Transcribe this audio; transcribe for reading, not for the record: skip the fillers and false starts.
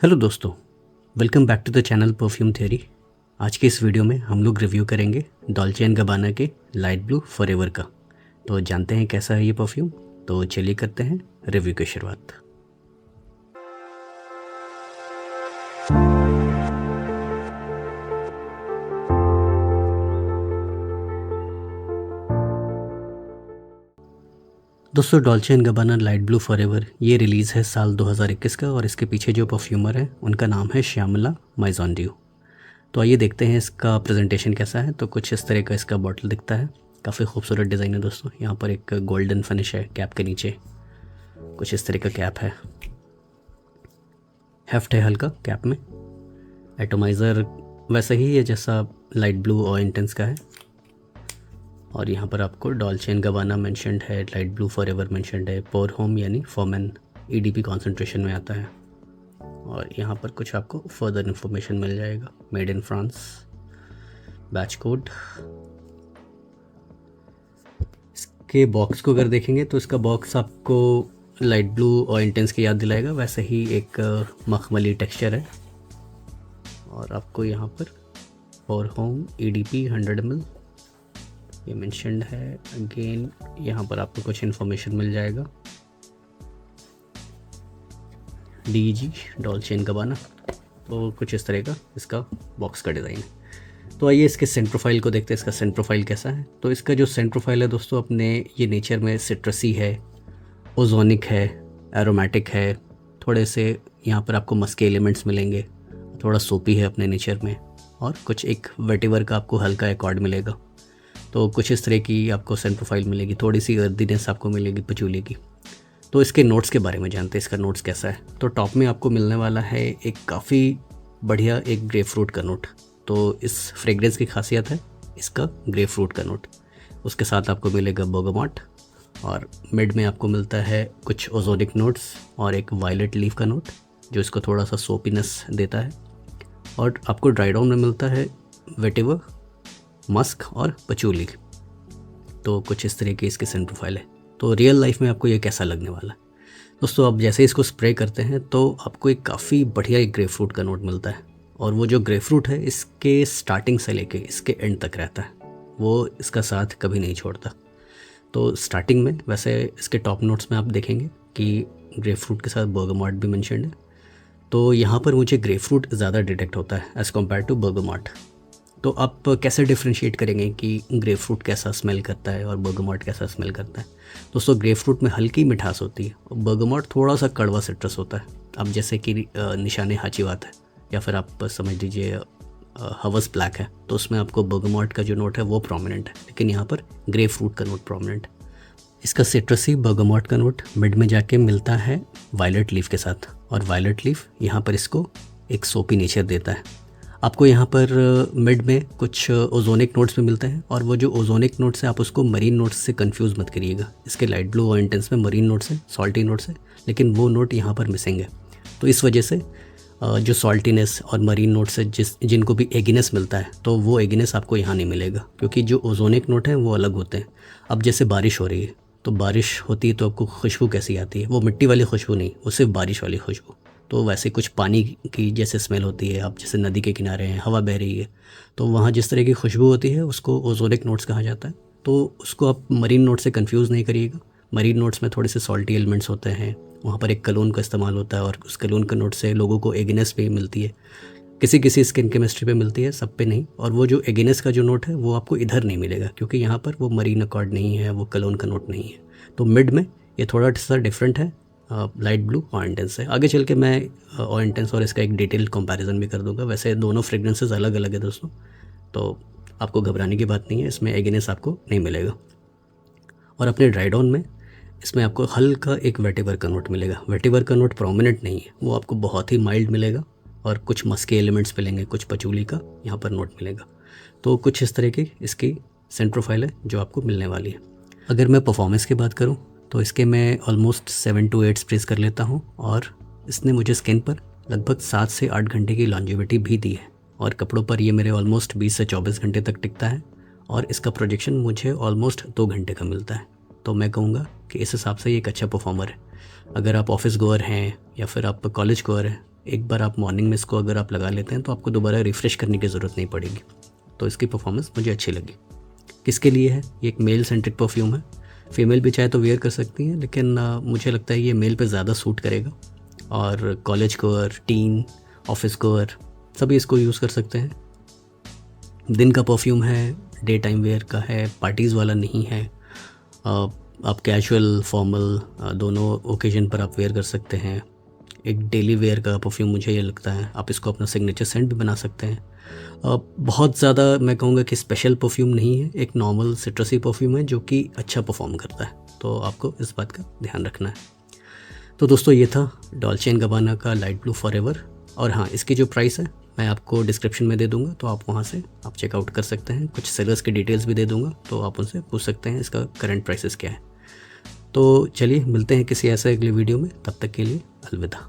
Hello दोस्तों, welcome back to the channel perfume theory. आज के इस वीडियो में हम लोग रिव्यू करेंगे डॉल्चे एंड गबाना के लाइट ब्लू फॉरएवर का। तो जानते हैं कैसा है ये परफ्यूम। तो चलिए करते हैं रिव्यू की शुरुआत। दोस्तों, Dolce and गबाना light blue forever ये रिलीज़ है साल 2021 का और इसके पीछे जो परफ्यूमर है उनका नाम है श्यामला माइजॉन्डियो। तो आइए देखते हैं इसका प्रेजेंटेशन कैसा है। तो कुछ इस तरह का इसका बॉटल दिखता है। काफ़ी खूबसूरत डिज़ाइन है दोस्तों। यहाँ पर एक गोल्डन फिनिश है कैप के नीचे, कुछ इस तरह का कैप है। हेफ्ट है हल्का कैप में। एटोमाइज़र वैसा ही है जैसा लाइट ब्लू और इंटेंस का है। और यहाँ पर आपको डॉल्चे एंड गबाना मेंशन्ड है, लाइट ब्लू फॉरएवर मेंशन्ड है, पोर होम यानी फॉर्मन ईडीपी कॉन्सेंट्रेशन में आता है। और यहाँ पर कुछ आपको फर्दर इन्फॉर्मेशन मिल जाएगा। Made in France, batch code. इसके बॉक्स को अगर देखेंगे तो इसका बॉक्स आपको लाइट ब्लू और इंटेंस की याद दिलाएगा। वैसे ही एक मखमली टेक्सचर है। और आपको यहाँ पर फॉर होम ईडीपी 100 ml ये मेंशन्ड है। अगेन यहाँ पर आपको कुछ इन्फॉर्मेशन मिल जाएगा। DG Dolce and Gabbana. तो कुछ इस तरह का इसका बॉक्स का डिज़ाइन है। तो आइए इसके सेंट प्रोफाइल को देखते हैं, इसका सेंट प्रोफाइल कैसा है। तो इसका जो सेंट प्रोफाइल है दोस्तों, अपने ये नेचर में सिट्रसी है, ओजोनिक है, एरोमेटिक है। थोड़े से यहाँ पर आपको मस्के एलिमेंट्स मिलेंगे, थोड़ा सोपी है अपने नेचर में, और कुछ एक वेटिवर का आपको हल्का एकॉर्ड मिलेगा। तो कुछ इस तरह की आपको सेंट प्रोफाइल मिलेगी। थोड़ी सी अर्दीनेस आपको मिलेगी पचूली की। तो इसके नोट्स के बारे में जानते हैं, इसका नोट्स कैसा है। तो टॉप में आपको मिलने वाला है एक काफ़ी बढ़िया एक ग्रेप फ्रूट का नोट। तो इस फ्रेग्रेंस की खासियत है इसका ग्रेप फ्रूट का नोट। उसके साथ आपको मिलेगा बर्गामॉट। और मिड में आपको मिलता है कुछ ओजोनिक नोट्स और एक वायलेट लीफ का नोट जो इसको थोड़ा सा सोपीनेस देता है। और आपको ड्राई डाउन में मिलता है वेटिवर, मस्क और पचूली। तो कुछ इस तरह की इसकी सेंट प्रोफाइल है। तो रियल लाइफ में आपको ये कैसा लगने वाला है दोस्तों। आप जैसे इसको स्प्रे करते हैं तो आपको एक काफ़ी बढ़िया एक ग्रेप फ्रूट का नोट मिलता है। और वो जो ग्रेप फ्रूट है इसके स्टार्टिंग से लेके इसके एंड तक रहता है, वो इसका साथ कभी नहीं छोड़ता। तो स्टार्टिंग में वैसे इसके टॉप नोट्स में आप देखेंगे कि ग्रेप फ्रूट के साथ बर्गामॉट भी मेंशन्ड है। तो यहाँ पर मुझे ग्रेप फ्रूट ज़्यादा डिटेक्ट होता है एज़ कम्पेयर टू बर्गामॉट। तो आप कैसे डिफ्रेंशिएट करेंगे कि ग्रेप फ्रूट कैसा स्मेल करता है और बर्गामॉट कैसा स्मेल करता है। दोस्तों, ग्रेप फ्रूट में हल्की मिठास होती है और बर्गामॉट थोड़ा सा कड़वा सिट्रस होता है। अब जैसे कि निशाने हाचीवात है या फिर आप समझ लीजिए हवस ब्लैक है, तो उसमें आपको बर्गामॉट का जो नोट है वो प्रोमिनेंट है, लेकिन यहाँ पर ग्रेप फ्रूट का नोट प्रोमिनेंट है। इसका सिट्रसी बर्गामॉट का नोट मिड में जाके मिलता है वायलेट लीफ के साथ। और वायलेट लीफ यहाँ पर इसको एक सोपी नेचर देता है। आपको यहाँ पर मिड में कुछ ओजोनिक नोट्स भी मिलते हैं। और वो जो ओजोनिक नोट्स हैं आप उसको मरीन नोट्स से कंफ्यूज मत करिएगा। इसके लाइट ब्लू और इंटेंस में मरीन नोट्स हैं, सॉल्टी नोट्स हैं, लेकिन वो नोट यहाँ पर मिसिंग है। तो इस वजह से जो सॉल्टीनेस और मरीन नोट्स है जिनको भी एगिनेस मिलता है, तो वो एगिनेस आपको यहाँ नहीं मिलेगा, क्योंकि जो ओजोनिक नोट हैं वो अलग होते हैं। अब जैसे बारिश हो रही है, तो बारिश होती है तो आपको खुशबू कैसी आती है, वो मिट्टी वाली खुशबू नहीं, वो सिर्फ बारिश वाली खुशबू। तो वैसे कुछ पानी की जैसे स्मेल होती है, आप जैसे नदी के किनारे हैं, हवा बह रही है, तो वहाँ जिस तरह की खुशबू होती है उसको ओजोनिक नोट्स कहा जाता है। तो उसको आप मरीन नोट से कंफ्यूज नहीं करिएगा। मरीन नोट्स में थोड़े से सॉल्टी एलिमेंट्स होते हैं, वहाँ पर एक कलोन का इस्तेमाल होता है और उस कलोन के नोट से लोगों को एगिनेस भी मिलती है। किसी किसी स्किन केमिस्ट्री पे मिलती है, सब पे नहीं। और वो जो एगिनेस का जो नोट है वो आपको इधर नहीं मिलेगा, क्योंकि यहाँ पर वो मरीन अकॉर्ड नहीं है, वो कलोन का नोट नहीं है। तो मिड में ये थोड़ा सा डिफरेंट है लाइट ब्लू और इंटेंस से। आगे चल के मैं और इंटेंस और इसका एक डिटेल कंपैरिजन भी कर दूंगा। वैसे दोनों फ्रेग्रेंसेस अलग अलग है दोस्तों, तो आपको घबराने की बात नहीं है, इसमें एगिनेस आपको नहीं मिलेगा। और अपने ड्राई डाउन में इसमें आपको हल्का एक वेटिवर का नोट मिलेगा। वेटिवर का नोट प्रोमिनेंट नहीं है, वो आपको बहुत ही माइल्ड मिलेगा। और कुछ मस्के एलिमेंट्स मिलेंगे, कुछ पचूली का यहाँ पर नोट मिलेगा। तो कुछ इस तरह की इसकी सेंट प्रोफाइल है जो आपको मिलने वाली है। अगर मैं परफॉर्मेंस की बात करूँ तो इसके मैं ऑलमोस्ट 7 to 8 स्प्रेस कर लेता हूँ। और इसने मुझे स्किन पर लगभग 7 से 8 घंटे की लॉन्जिविटी भी दी है। और कपड़ों पर ये मेरे ऑलमोस्ट 20 से 24 घंटे तक टिकता है। और इसका प्रोजेक्शन मुझे ऑलमोस्ट 2 घंटे का मिलता है। तो मैं कहूँगा कि इस हिसाब से ये एक अच्छा परफॉर्मर है। अगर आप ऑफिस गोअर हैं या फिर आप कॉलेज गोअर हैं, एक बार आप मॉर्निंग में इसको अगर आप लगा लेते हैं तो आपको दोबारा रिफ़्रेश करने की ज़रूरत नहीं पड़ेगी। तो इसकी परफॉर्मेंस मुझे अच्छी लगी। किसके लिए है? ये एक मेल सेंट्रिक परफ्यूम है। फीमेल भी चाहे तो वेयर कर सकती हैं, लेकिन मुझे लगता है ये मेल पे ज़्यादा सूट करेगा। और कॉलेज गोअर, टीन, ऑफिस गोअर सभी इसको यूज़ कर सकते हैं। दिन का परफ्यूम है, डे टाइम वेयर का है, पार्टीज़ वाला नहीं है। आप कैजुअल फॉर्मल दोनों ओकेजन पर आप वेयर कर सकते हैं। एक डेली वेयर का परफ्यूम मुझे ये लगता है। आप इसको अपना सिग्नेचर सेंट भी बना सकते हैं। बहुत ज़्यादा मैं कहूँगा कि स्पेशल परफ्यूम नहीं है, एक नॉर्मल सिट्रसी परफ्यूम है जो कि अच्छा परफॉर्म करता है। तो आपको इस बात का ध्यान रखना है। तो दोस्तों ये था डॉल्चे एंड गबाना का लाइट ब्लू फॉरएवर। और हाँ, इसकी जो प्राइस है मैं आपको डिस्क्रिप्शन में दे दूंगा, तो आप वहाँ से आप चेकआउट कर सकते हैं। कुछ सेलर्स की डिटेल्स भी दे दूंगा, तो आप उनसे पूछ सकते हैं इसका करंट प्राइसेस क्या है। तो चलिए मिलते हैं किसी ऐसे अगले वीडियो में, तब तक के लिए अलविदा।